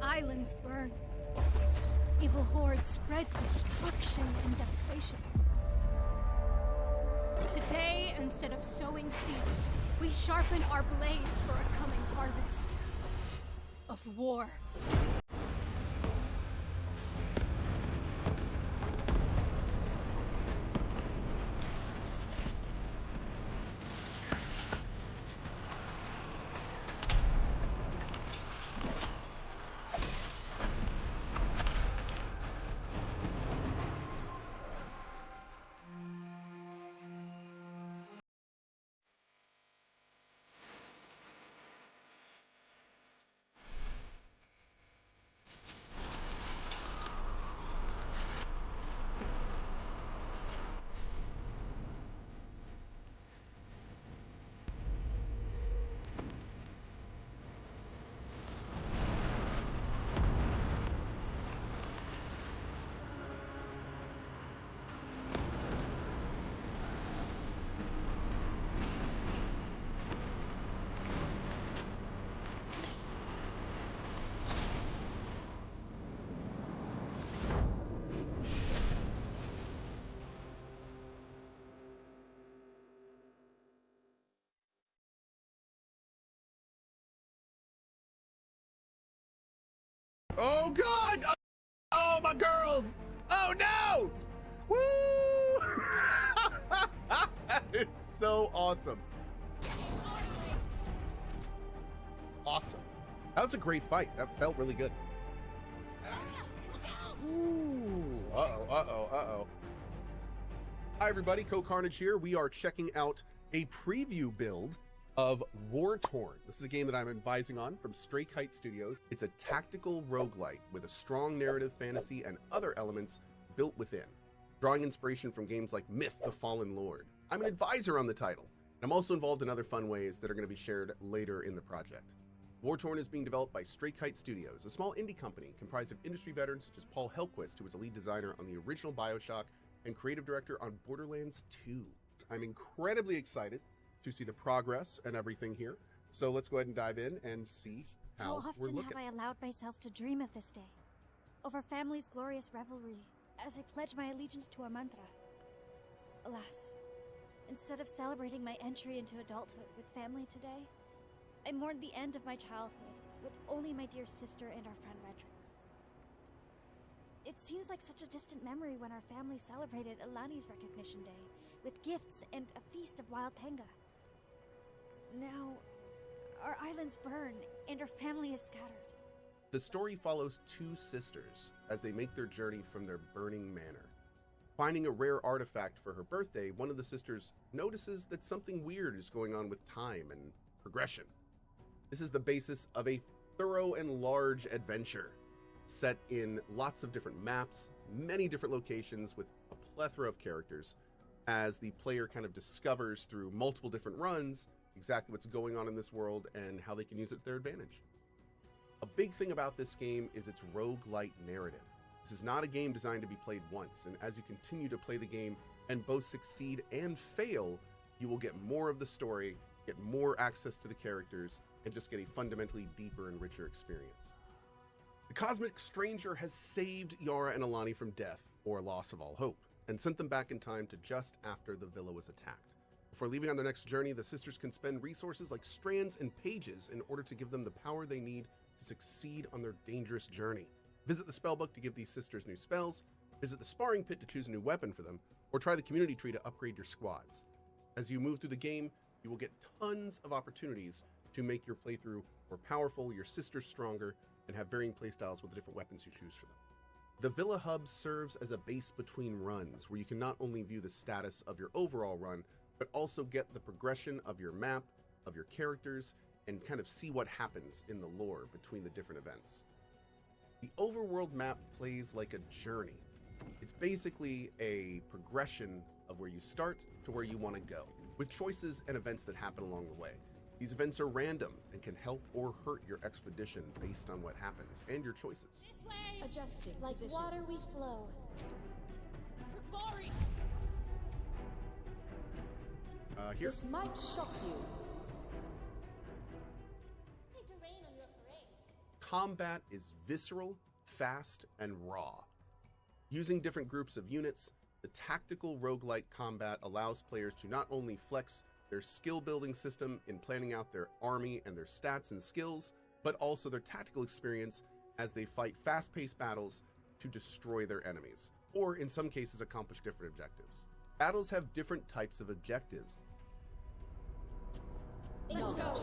Islands burn. Evil hordes spread destruction and devastation. Today, instead of sowing seeds, we sharpen our blades for a coming harvest of war. Oh God! Oh, my girls! Oh no! Woo! That is so awesome. Awesome. That was a great fight. That felt really good. Ooh. Uh-oh. Hi everybody, Co-Carnage here. We are checking out a preview build of Wartorn. This is a game that I'm advising on from Stray Kite Studios. It's a tactical roguelite with a strong narrative, fantasy, and other elements built within, drawing inspiration from games like Myth: The Fallen Lord. I'm an advisor on the title, and I'm also involved in other fun ways that are going to be shared later in the project. Wartorn is being developed by Stray Kite Studios, a small indie company comprised of industry veterans such as Paul Helquist, who was a lead designer on the original BioShock and creative director on Borderlands 2. I'm incredibly excited to see the progress and everything here. So let's go ahead and dive in and see how we're looking. How often have I allowed myself to dream of this day? Over family's glorious revelry, as I pledge my allegiance to a mantra. Alas, instead of celebrating my entry into adulthood with family today, I mourned the end of my childhood with only my dear sister and our friend Redrix. It seems like such a distant memory when our family celebrated Alani's recognition day with gifts and a feast of wild panga. Now, our islands burn, and our family is scattered. The story follows two sisters as they make their journey from their burning manor. Finding a rare artifact for her birthday, one of the sisters notices that something weird is going on with time and progression. This is the basis of a thorough and large adventure, set in lots of different maps, many different locations with a plethora of characters, as the player kind of discovers through multiple different runs exactly what's going on in this world and how they can use it to their advantage. A big thing about this game is its roguelite narrative. This is not a game designed to be played once, and as you continue to play the game and both succeed and fail, you will get more of the story, get more access to the characters, and just get a fundamentally deeper and richer experience. The Cosmic Stranger has saved Yara and Alani from death, or loss of all hope, and sent them back in time to just after the villa was attacked. Before leaving on their next journey, the sisters can spend resources like strands and pages in order to give them the power they need to succeed on their dangerous journey. Visit the spellbook to give these sisters new spells, visit the sparring pit to choose a new weapon for them, or try the community tree to upgrade your squads. As you move through the game, you will get tons of opportunities to make your playthrough more powerful, your sisters stronger, and have varying playstyles with the different weapons you choose for them. The Villa Hub serves as a base between runs, where you can not only view the status of your overall run, but also get the progression of your map, of your characters, and kind of see what happens in the lore between the different events. The overworld map plays like a journey. It's basically a progression of where you start to where you want to go, with choices and events that happen along the way. These events are random and can help or hurt your expedition based on what happens and your choices. This way! Adjusting Like position. water we flow. For glory! Here. This might shock you. combat is visceral, fast, and raw. Using different groups of units, the tactical roguelike combat allows players to not only flex their skill building system in planning out their army and their stats and skills, but also their tactical experience as they fight fast-paced battles to destroy their enemies, or in some cases accomplish different objectives. Battles have different types of objectives. Let's go.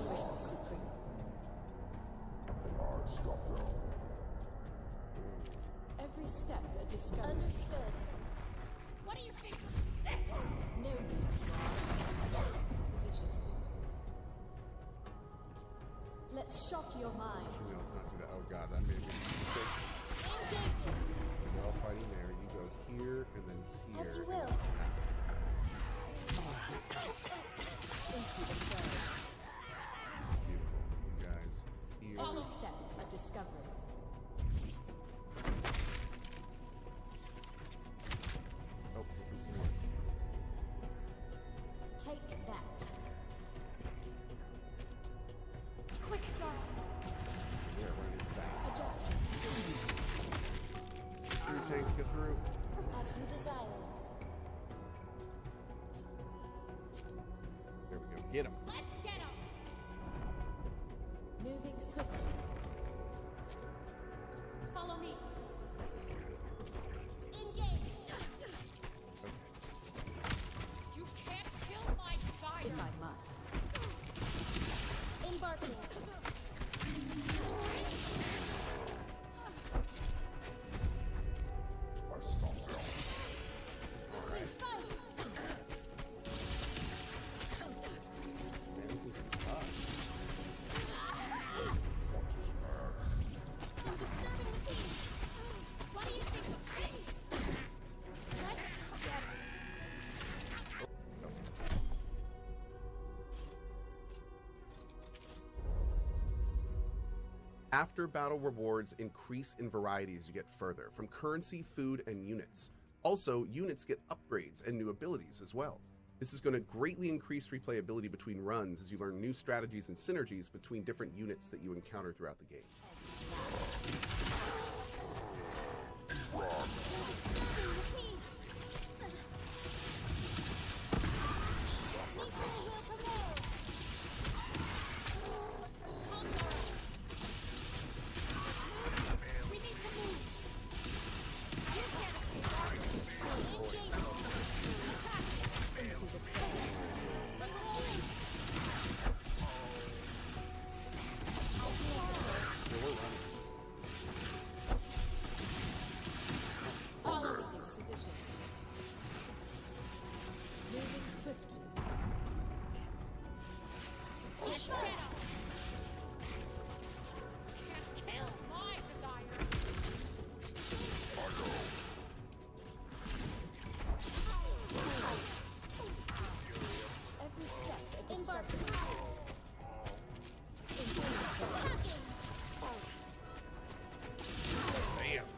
Every step a discovery. Understood. What do you think of this? No need to adjust position. Let's shock your mind. No, let's not do that. Oh god, that made me mistake. Engaging. We're all fighting there. You go here and then here. As you and will. Into the fray. Beautiful. You guys here. Every step a discovery. Oh, here comes some more. Take that. Quick, girl. Yeah, running fast. Adjusting position. Your tanks get through. As you desire. There we go. Get him. Let's get him. Moving swiftly. Follow me. Engage. You can't kill my desire. If I must. Embarking. We fight. Man, this is tough. They're disturbing the peace. What do you think of this? Let's get him. After battle rewards increase in variety as you get further, from currency, food, and units. Also, units get upgrades and new abilities as well. This is going to greatly increase replayability between runs as you learn new strategies and synergies between different units that you encounter throughout the game. They're disturbing the peace. Nature will prevail. Calm down. We need to move. You can't escape our engaging. Attack. Into the fray. They will win. As necessary. Yeah, we're running. Adjusting position. Moving swiftly. Take that. Can't kill my desire. Every step a discovery. Attacking.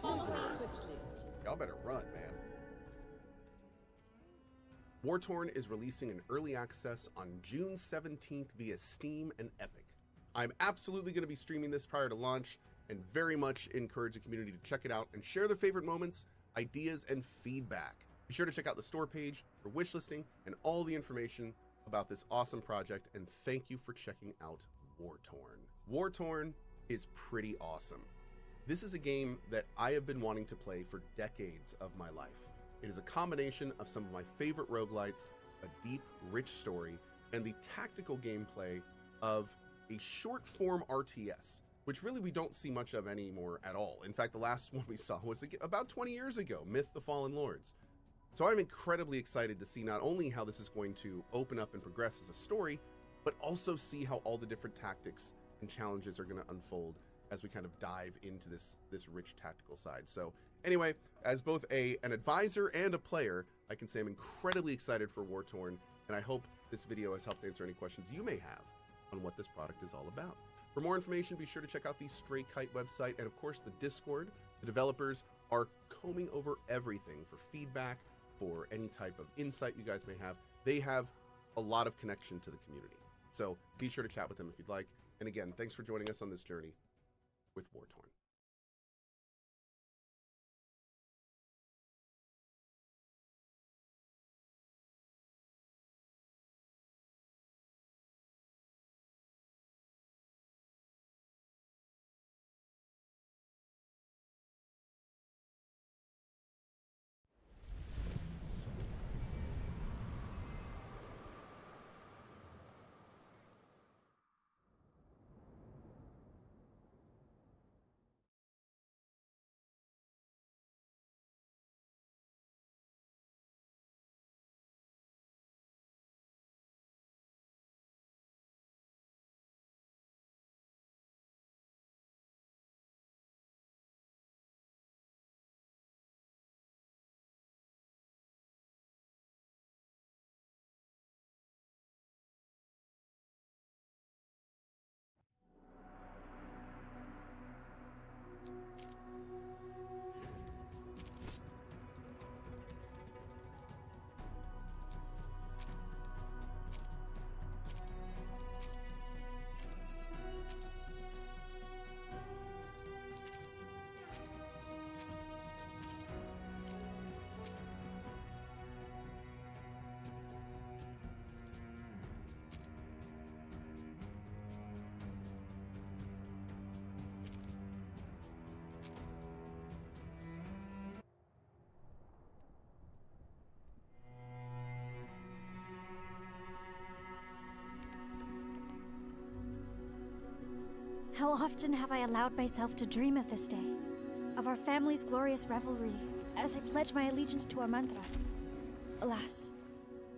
Moving swiftly. Y'all better run, man. Wartorn is releasing an early access on June 17th via Steam and Epic. I'm absolutely going to be streaming this prior to launch and very much encourage the community to check it out and share their favorite moments, ideas, and feedback. Be sure to check out the store page for wish listing and all the information about this awesome project, and thank you for checking out Wartorn. Wartorn is pretty awesome. This is a game that I have been wanting to play for decades of my life. It is a combination of some of my favorite roguelites, a deep, rich story, and the tactical gameplay of a short-form RTS, which really we don't see much of anymore at all. In fact, the last one we saw was about 20 years ago, Myth: The Fallen Lords. So I'm incredibly excited to see not only how this is going to open up and progress as a story, but also see how all the different tactics and challenges are going to unfold as we kind of dive into this rich tactical side. So anyway, as both an advisor and a player, I can say I'm incredibly excited for Wartorn, and I hope this video has helped answer any questions you may have on what this product is all about. For more information, be sure to check out the Stray Kite website and of course the Discord. The developers are combing over everything for feedback, for any type of insight you guys may have. They have a lot of connection to the community. So be sure to chat with them if you'd like. And again, thanks for joining us on this journey with Wartorn. How often have I allowed myself to dream of this day? Of our family's glorious revelry, as I pledge my allegiance to our mantra. Alas,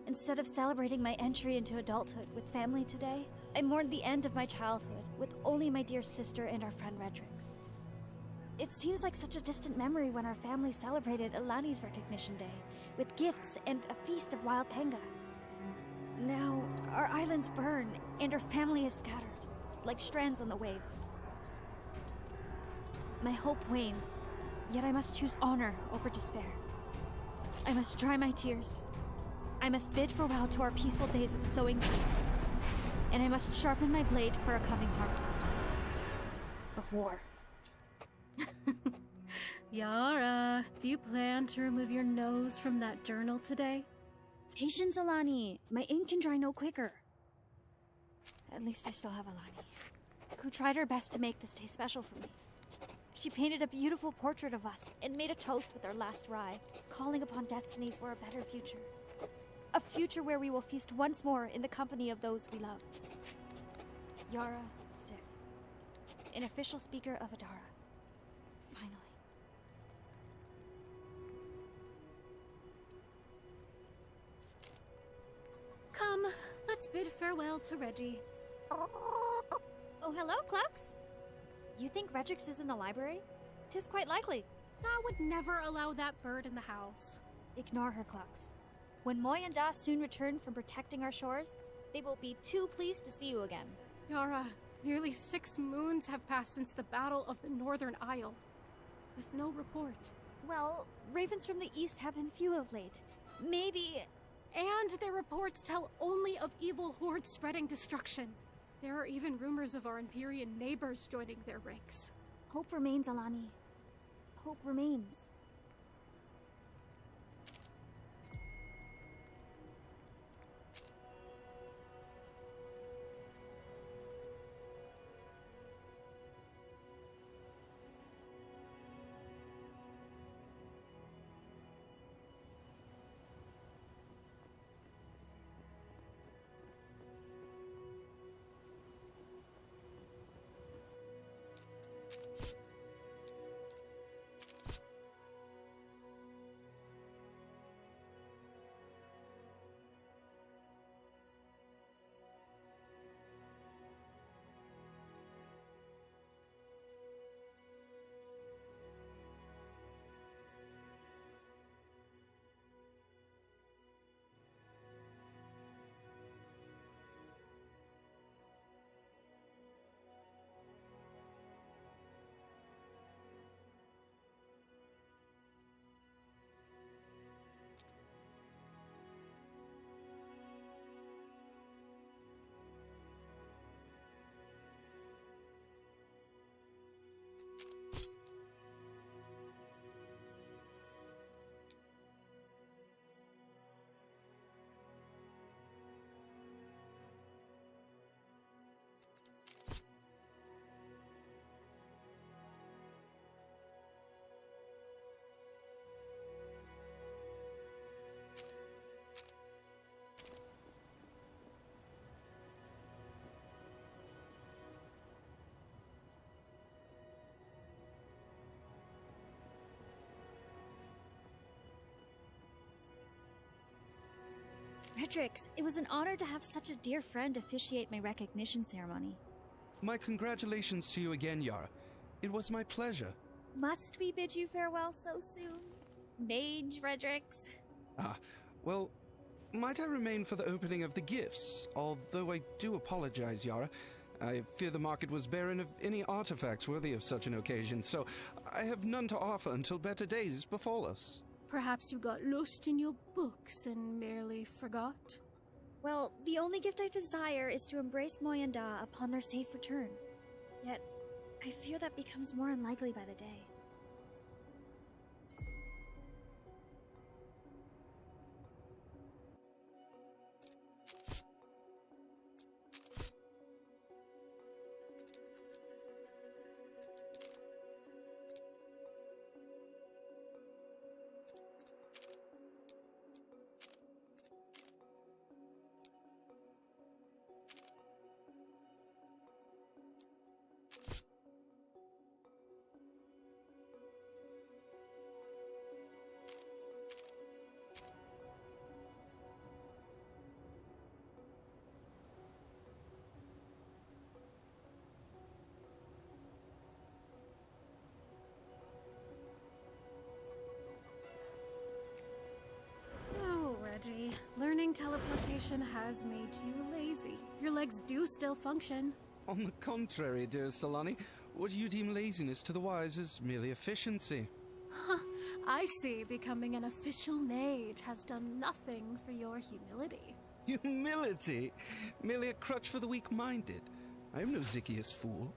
instead of celebrating my entry into adulthood with family today, I mourned the end of my childhood with only my dear sister and our friend Redrix. It seems like such a distant memory when our family celebrated Ilani's recognition day, with gifts and a feast of wild penga. Now, our islands burn, and our family is scattered, like strands on the waves. My hope wanes, yet I must choose honor over despair. I must dry my tears. I must bid farewell to our peaceful days of sowing seeds. And I must sharpen my blade for a coming harvest. Of war. Yara, do you plan to remove your nose from that journal today? Patience, Alani. My ink can dry no quicker. At least I still have Alani, who tried her best to make this day special for me. She painted a beautiful portrait of us and made a toast with our last rye, calling upon destiny for a better future. A future where we will feast once more in the company of those we love. Yara Sif, an official speaker of Adara. Finally. Come, let's bid farewell to Reggie. Oh, hello, Clux. You think Redrix is in the library? 'Tis quite likely. I would never allow that bird in the house. Ignore her, Clux. When Moy and Da soon return from protecting our shores, they will be too pleased to see you again. Yara, nearly 6 moons have passed since the Battle of the Northern Isle, with no report. Well, ravens from the east have been few of late. Maybe... And their reports tell only of evil hordes spreading destruction. There are even rumors of our Empyrean neighbors joining their ranks. Hope remains, Alani. Hope remains. Redrix, it was an honor to have such a dear friend officiate my recognition ceremony. My congratulations to you again, Yara. It was my pleasure. Must we bid you farewell so soon? Mage Redrix. Well, might I remain for the opening of the gifts? Although I do apologize, Yara. I fear the market was barren of any artifacts worthy of such an occasion, so I have none to offer until better days befall us. Perhaps you got lost in your books and merely forgot? Well, the only gift I desire is to embrace Moyanda upon their safe return. Yet, I fear that becomes more unlikely by the day. Learning teleportation has made you lazy. Your legs do still function. On the contrary, dearest Alani, what you deem laziness to the wise is merely efficiency. I see becoming an official mage has done nothing for your humility. Humility? Merely a crutch for the weak-minded. I am no Zychius fool.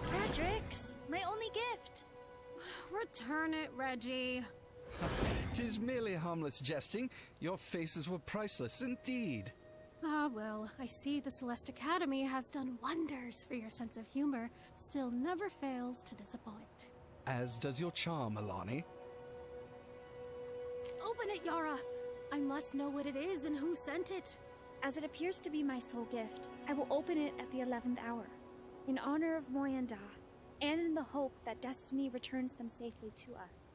Redrix, my only gift. Return it, Reggie. 'Tis merely harmless jesting. Your faces were priceless indeed. Ah, well, I see the Celeste Academy has done wonders for your sense of humor, still never fails to disappoint. As does your charm, Alani. Open it, Yara! I must know what it is and who sent it. As it appears to be my sole gift, I will open it at the 11th hour, in honor of Moyanda, and in the hope that destiny returns them safely to us.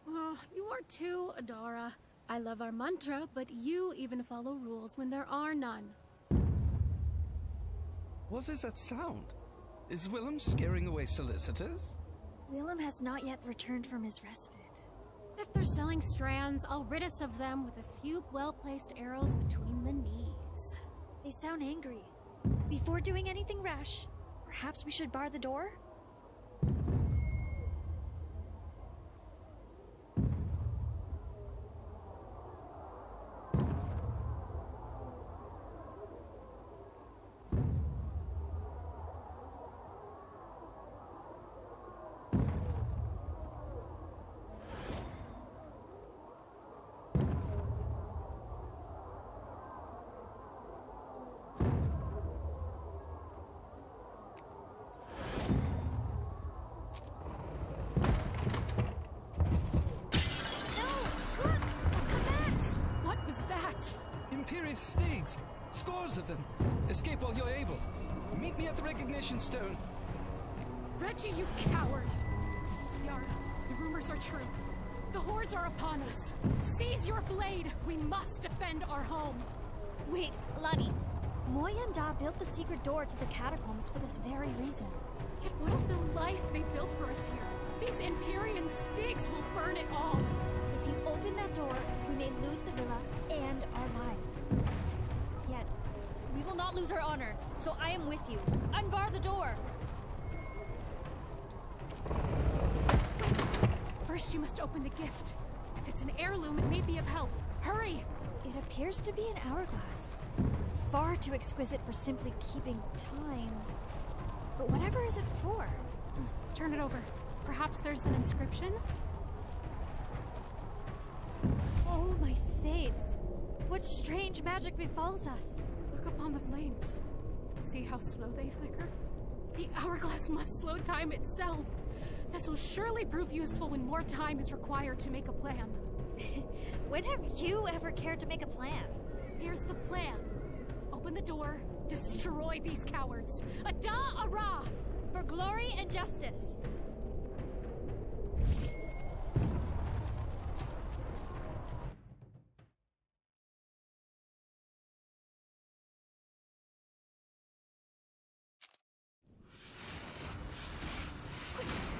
Oh, you are too, Adara. I love our mantra, but you even follow rules when there are none. What is that sound? Is Willem scaring away solicitors? Willem has not yet returned from his respite. If they're selling strands, I'll rid us of them with a few well-placed arrows between the knees. They sound angry. Before doing anything rash, perhaps we should bar the door? Stigs! Scores of them! Escape while you're able. Meet me at the recognition stone. Reggie, you coward! Yara, the rumors are true. The hordes are upon us. Seize your blade! We must defend our home! Wait, Alani. Moyanda built the secret door to the catacombs for this very reason. Yet what of the life they built for us here? These Empyrean Stigs will burn it all! If you open that door, we may lose the villa and our lives. Yet, we will not lose our honor, so I am with you. Unbar the door! Wait! First you must open the gift. If it's an heirloom, it may be of help. Hurry! It appears to be an hourglass. Far too exquisite for simply keeping time. But whatever is it for? Turn it over. Perhaps there's an inscription? Oh, my fates. What strange magic befalls us. Look upon the flames. See how slow they flicker? The hourglass must slow time itself. This will surely prove useful when more time is required to make a plan. When have you ever cared to make a plan? Here's the plan. Open the door, destroy these cowards. Ada Ara! For glory and justice.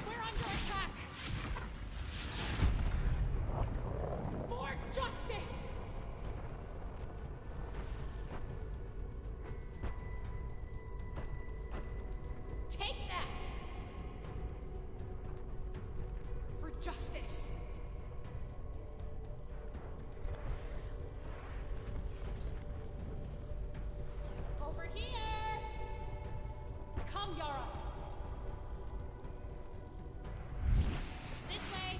We're under attack! For justice! Take that! For justice! Over here! Come, Yara! This way.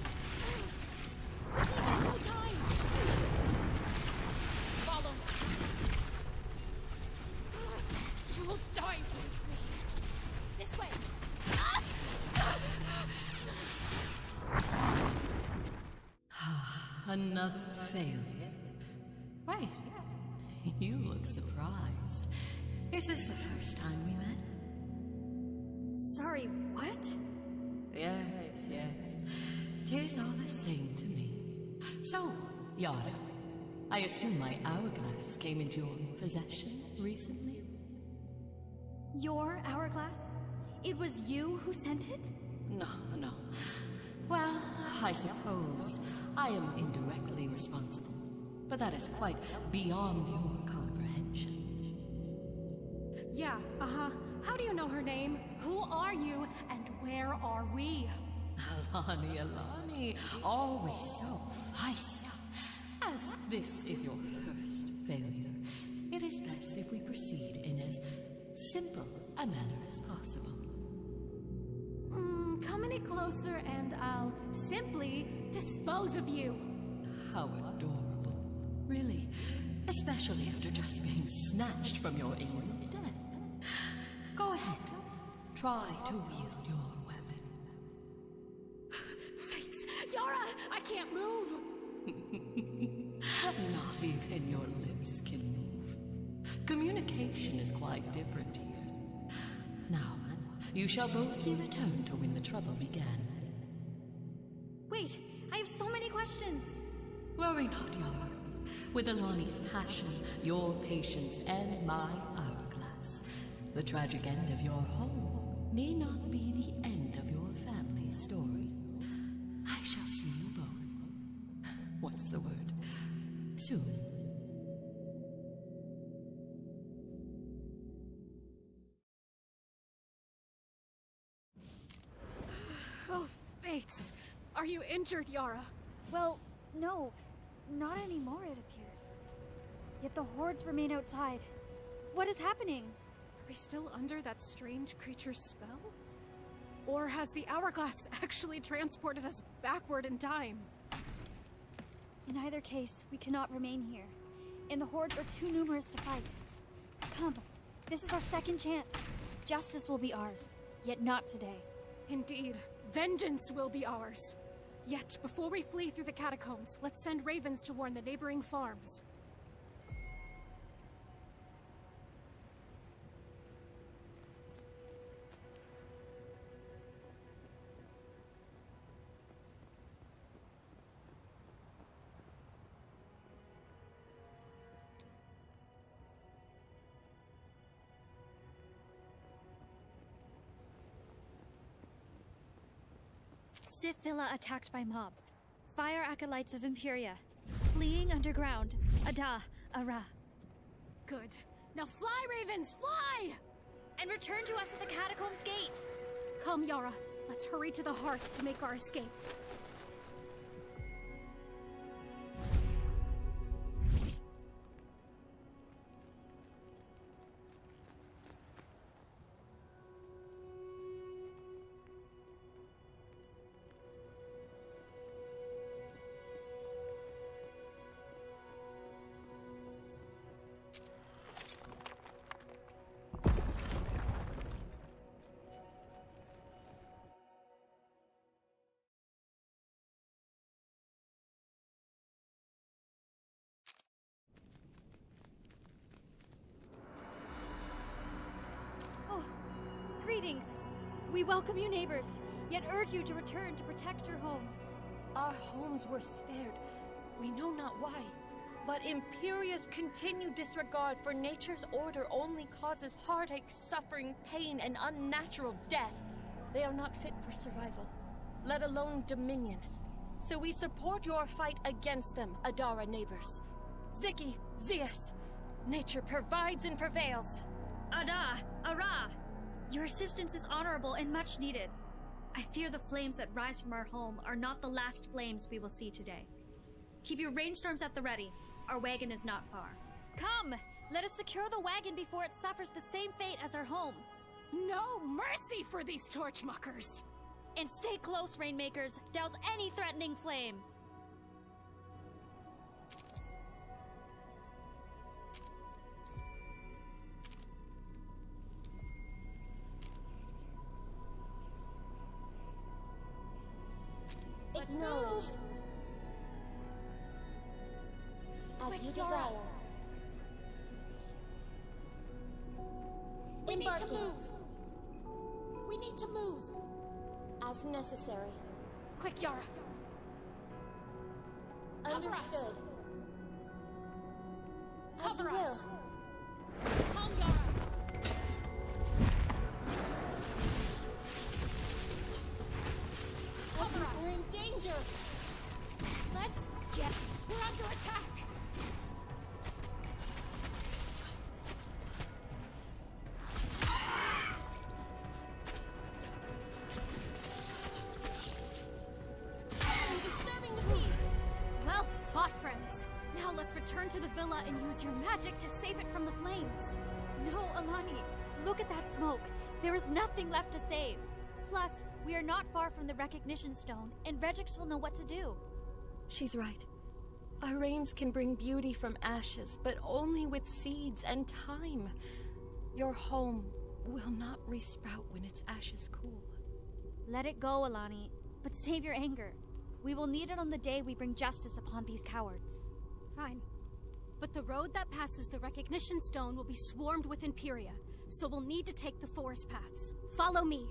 Quickly, there's no time! Follow. You will die with me. This way. Another failure. Wait, you look surprised. Is this the first time we met? Sorry, what? Yes, yes. 'Tis all the same to me. So, Yara, I assume my hourglass came into your possession recently? Your hourglass? It was you who sent it? No, no. Well, I suppose I am indirectly responsible, but that is quite beyond your comprehension. Yeah, How do you know her name? Who are you? And where are we? Alani, always so feisty. As this is your first failure, it is best if we proceed in as simple a manner as possible. Come any closer and I'll simply dispose of you. How adorable. Really, especially after just being snatched from your imminent death. Go ahead. Try to wield your weapon. Fates! Yara! I can't move! Not even your lips can move. Communication is quite different here. Now, you shall both be returned to when the trouble began. Wait, I have so many questions. Worry not, Yara. With Alani's passion, your patience, and my hourglass, the tragic end of your home need not be the end of your family story. I shall see you both. What's the word? Soon. Oh, Fates! Are you injured, Yara? Well, no. Not anymore, it appears. Yet the hordes remain outside. What is happening? Are we still under that strange creature's spell? Or has the hourglass actually transported us backward in time? In either case, we cannot remain here. And the hordes are too numerous to fight. Come, this is our second chance. Justice will be ours, yet not today. Indeed, vengeance will be ours. Yet, before we flee through the catacombs, let's send ravens to warn the neighboring farms. Sith Villa attacked by mob. Fire acolytes of Imperia. Fleeing underground. Ada, Ara. Good. Now fly, ravens, fly! And return to us at the catacombs gate. Come, Yara. Let's hurry to the hearth to make our escape. We welcome you, neighbors, yet urge you to return to protect your homes. Our homes were spared. We know not why. But Imperia's continued disregard for nature's order only causes heartache, suffering, pain, and unnatural death. They are not fit for survival, let alone dominion. So we support your fight against them, Adara neighbors. Ziki, Zeus, nature provides and prevails. Ada, Ara! Your assistance is honorable and much needed. I fear the flames that rise from our home are not the last flames we will see today. Keep your rainstorms at the ready. Our wagon is not far. Come! Let us secure the wagon before it suffers the same fate as our home. No mercy for these torchmuckers! And stay close, Rainmakers. Douse any threatening flame. Acknowledged. As you desire. We need to Embarking. move. We need to move. As necessary. Quick, Yara. Understood. As you Cover will. us. Come, Yara. As you Cover us. We're in danger. Let's get. We're under attack. I'm disturbing the peace. Well fought, friends. Now let's return to the villa and use your magic to save it from the flames. No, Alani. Look at that smoke. There is nothing left to save. Plus, we are not far from the recognition stone, and Regix will know what to do. She's right. Our rains can bring beauty from ashes, but only with seeds and time. Your home will not resprout when its ashes cool. Let it go, Alani, but save your anger. We will need it on the day we bring justice upon these cowards. Fine. But the road that passes the recognition stone will be swarmed with Imperia, so we'll need to take the forest paths. Follow me.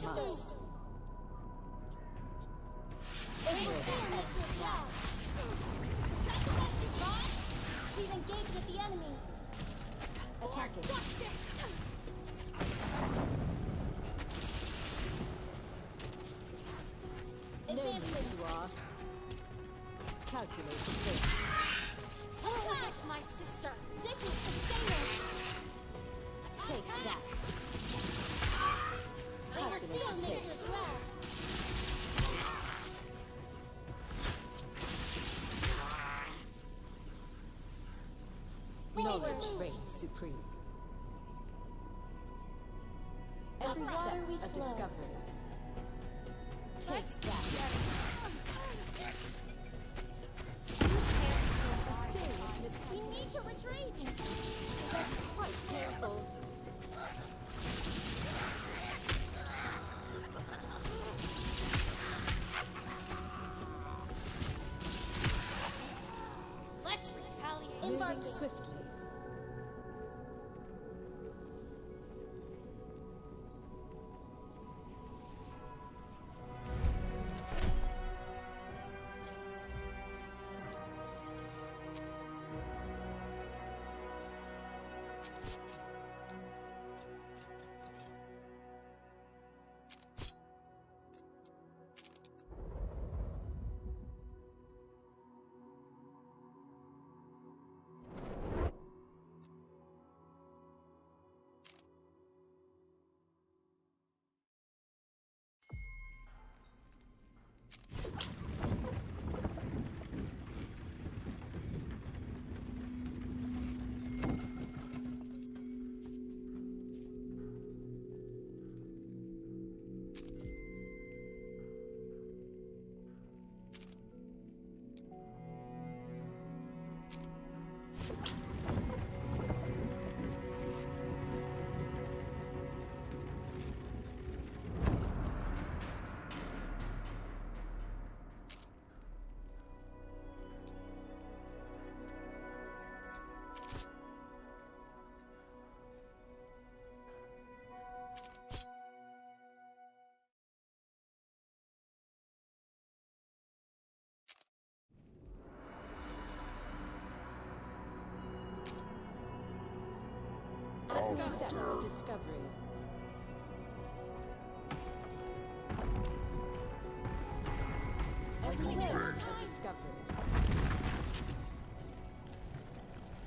Understood. They will feel nature's wrath. We've engaged with the enemy. Attacking. No need Advancing. to ask. Calculated hit. Attack! My sister. Zeki, sustain us. Take that. They will feel Calculated hit. nature's wrath. Knowledge reigns supreme. Every With step water we a flow. discovery. Take that. A serious We miscalculation. need to retreat. That's quite painful. Let's retaliate. Moving Embarking. swiftly. Every step a discovery. Every step a discovery.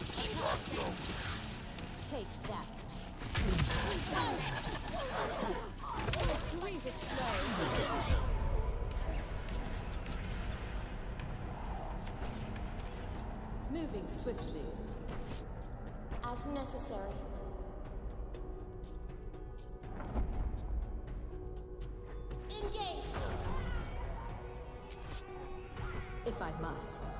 Attack. Take that. Grievous blow. Moving swiftly. As necessary. Engage! If I must.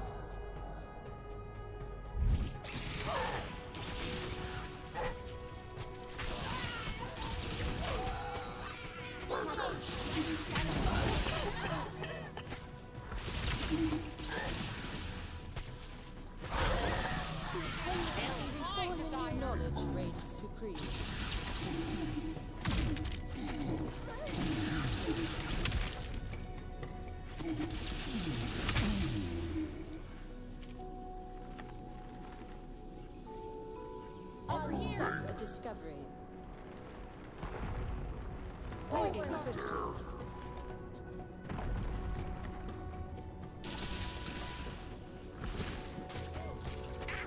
Knowledge reigns supreme. Every step a discovery. Moving swiftly.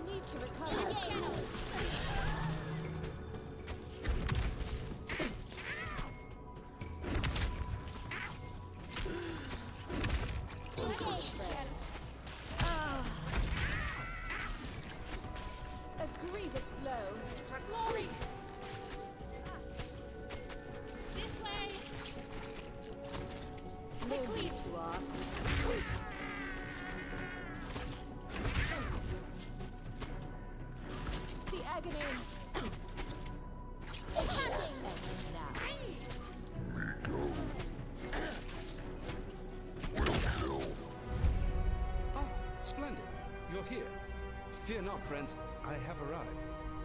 Need to recover. A grievous blow. For glory. This way. No need to ask. The agony. Attacking! Ends now. Ah, splendid. You're here. Fear not, friends. I have arrived.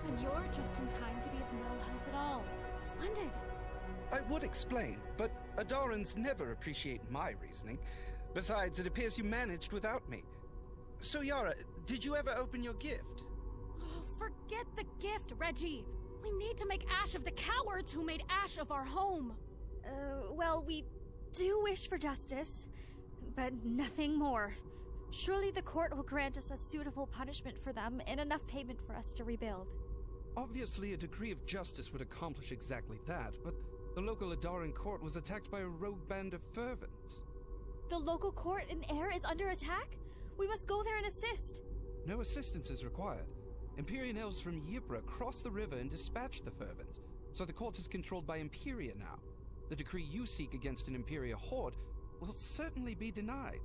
And you're just in time to be of no help at all. Splendid. I would explain, but Adarans never appreciate my reasoning. Besides, it appears you managed without me. So, Yara, did you ever open your gift? Oh, forget the gift, Reggie. We need to make ash of the cowards who made ash of our home. Well, we do wish for justice, but nothing more. Surely the court will grant us a suitable punishment for them and enough payment for us to rebuild. Obviously, a decree of justice would accomplish exactly that, but the local Adaran court was attacked by a rogue band of fervents. The local court in Air is under attack? We must go there and assist. No assistance is required. Empyrean elves from Ypres crossed the river and dispatched the fervents, so the court is controlled by Imperia now. The decree you seek against an Imperia horde will certainly be denied.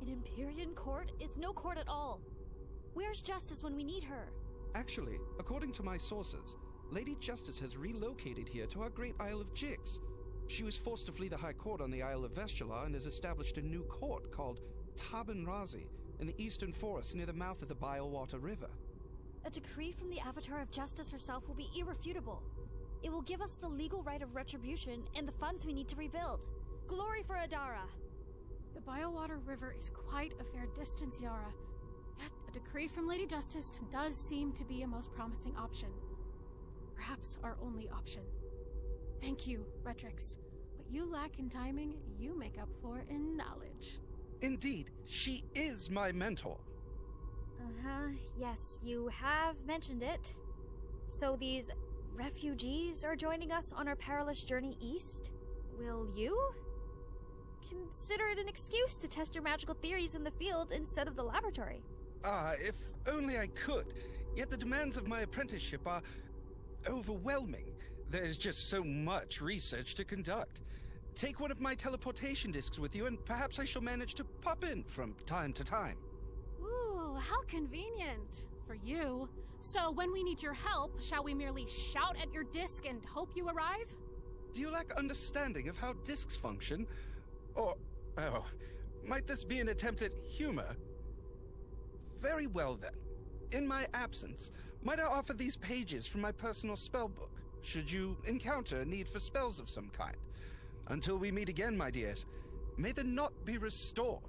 An Empyrean court is no court at all. Where's Justice when we need her? Actually, according to my sources, Lady Justice has relocated here to our great Isle of Jix. She was forced to flee the High Court on the Isle of Vestula and has established a new court called Taban Razi in the eastern forest near the mouth of the Bylewater River. A decree from the Avatar of Justice herself will be irrefutable. It will give us the legal right of retribution and the funds we need to rebuild. Glory for Adara! The Bylewater River is quite a fair distance, Yara. Yet a decree from Lady Justice does seem to be a most promising option. Perhaps our only option. Thank you, Redrix. What you lack in timing, you make up for in knowledge. Indeed, she is my mentor. Yes, you have mentioned it. So these refugees are joining us on our perilous journey east? Will you? Consider it an excuse to test your magical theories in the field instead of the laboratory. If only I could. Yet the demands of my apprenticeship are overwhelming. There's just so much research to conduct. Take one of my teleportation discs with you, and perhaps I shall manage to pop in from time to time. Ooh, how convenient. For you. So when we need your help, shall we merely shout at your disc and hope you arrive? Do you lack understanding of how discs function? Or, might this be an attempt at humor? Very well then. In my absence, might I offer these pages from my personal spellbook, should you encounter a need for spells of some kind? Until we meet again, my dears, may the knot be restored.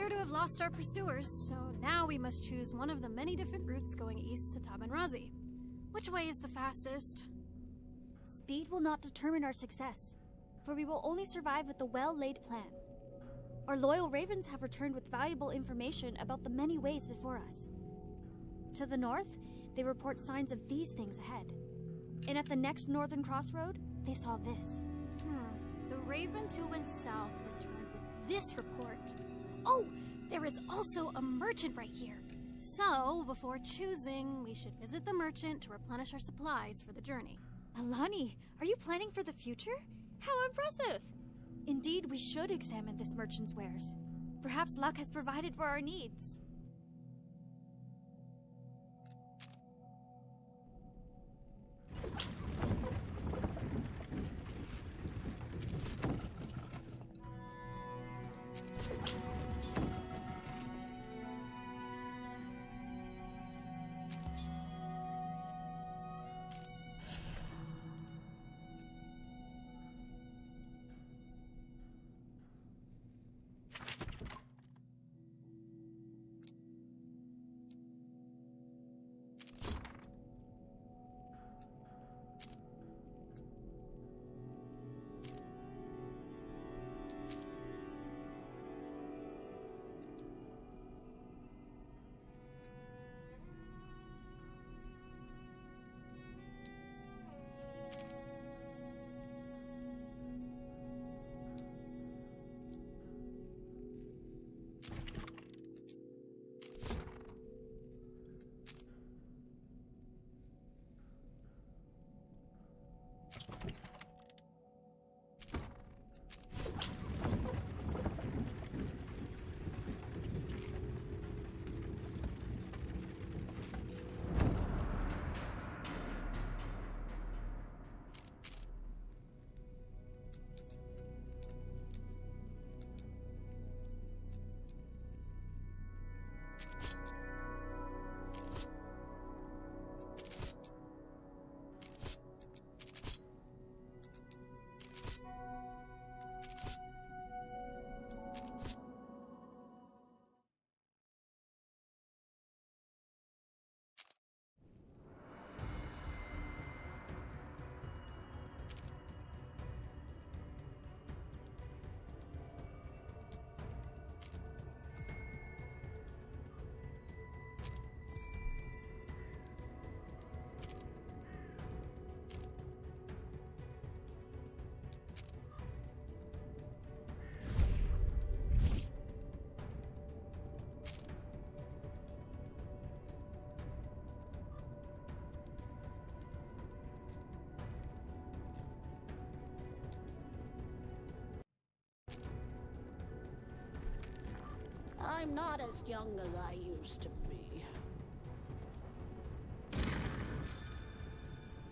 appear to have lost our pursuers, so now we must choose one of the many different routes going east to Tabanrazi. Which way is the fastest? Speed will not determine our success, for we will only survive with the well-laid plan. Our loyal ravens have returned with valuable information about the many ways before us. To the north, they report signs of these things ahead. And at the next northern crossroad, they saw this. The ravens who went south returned with this report. Oh, there is also a merchant right here. So, before choosing, we should visit the merchant to replenish our supplies for the journey. Alani, are you planning for the future? How impressive! Indeed, we should examine this merchant's wares. Perhaps luck has provided for our needs. I'm not as young as I used to be.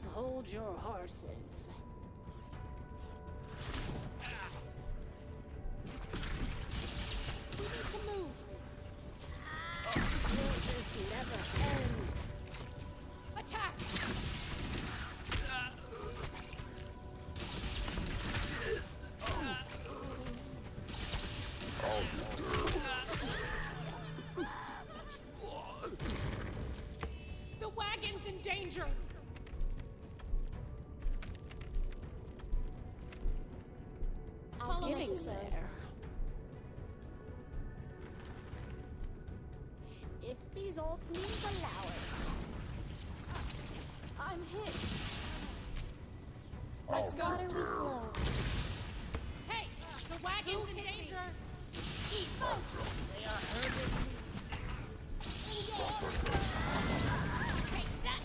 Hold your horses. We need to move. Will this never end? Attack! The wagon's in danger! Getting there. If these old knees allow it. I'm hit. Let's go! Water we flow. Hey! The wagon's in danger! They are hurting. Engage. Hey, that!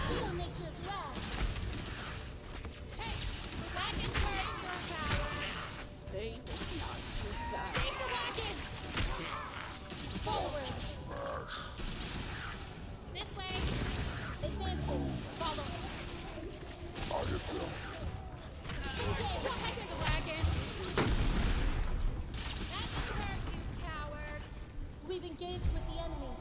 Feel nature's wrath. Hey! The wagon's in danger, cowards! Pain is not too bad. Save the wagon! Forward! This way! Advancing. Follow! Engage. Protect the wagon! That will hurt you, cowards! We've engaged with the enemy.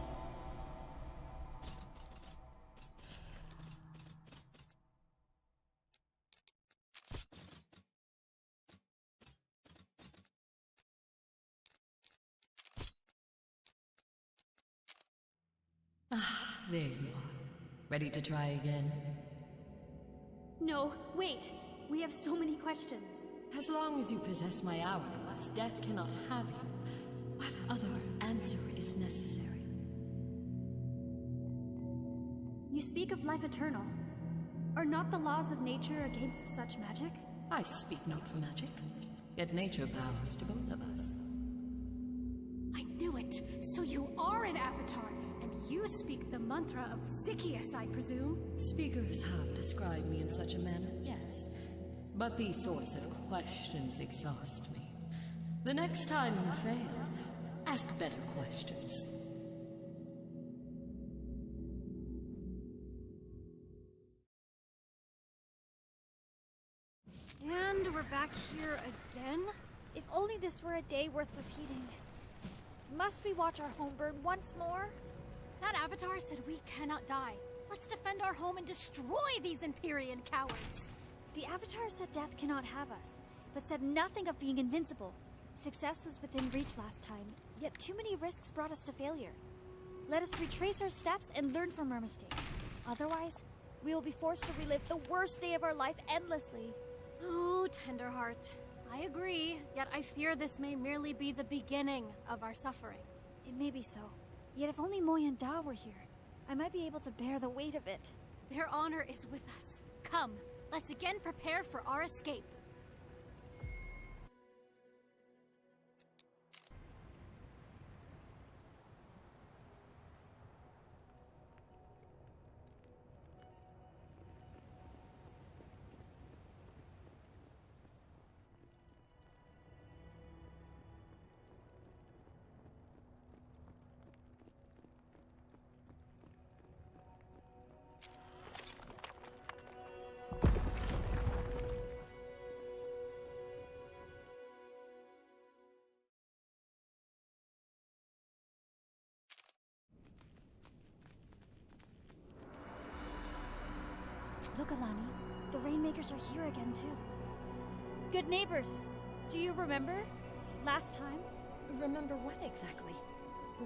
There you are. Ready to try again? No, wait! We have so many questions. As long as you possess my hourglass, death cannot have you. What other answer is necessary? You speak of life eternal. Are not the laws of nature against such magic? I speak not for magic, yet nature bows to both of us. I knew it! So you are an avatar, and you speak the mantra of Zycius, I presume? Speakers have described me in such a manner, yes. But these sorts of questions exhaust me. The next time you fail, ask better questions. And we're back here again? If only this were a day worth repeating. Must we watch our home burn once more? That avatar said we cannot die. Let's defend our home and destroy these Empyrean cowards. The avatar said death cannot have us, but said nothing of being invincible. Success was within reach last time, yet too many risks brought us to failure. Let us retrace our steps and learn from our mistakes. Otherwise, we will be forced to relive the worst day of our life endlessly. Oh, Tenderheart. I agree, yet I fear this may merely be the beginning of our suffering. It may be so. Yet if only Moy and Da were here, I might be able to bear the weight of it. Their honor is with us. Come, let's again prepare for our escape. Look, Alani, the Rainmakers are here again, too. Good neighbors, do you remember? Last time? Remember what exactly?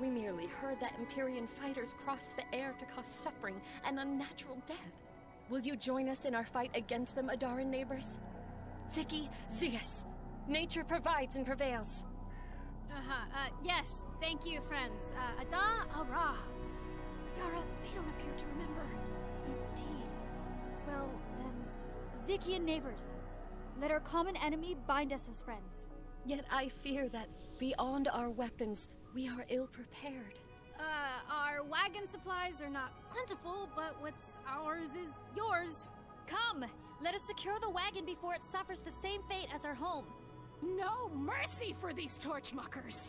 We merely heard that Empyrean fighters crossed the air to cause suffering and unnatural death. Will you join us in our fight against them, Adaran neighbors? Ziki, Zycius, nature provides and prevails. Yes, thank you, friends. Ada, Ara. Yara, they don't appear to remember. Indeed. Well, then, Zycian neighbors, let our common enemy bind us as friends. Yet I fear that, beyond our weapons, we are ill-prepared. Our wagon supplies are not plentiful, but what's ours is yours. Come, let us secure the wagon before it suffers the same fate as our home. No mercy for these torchmuckers!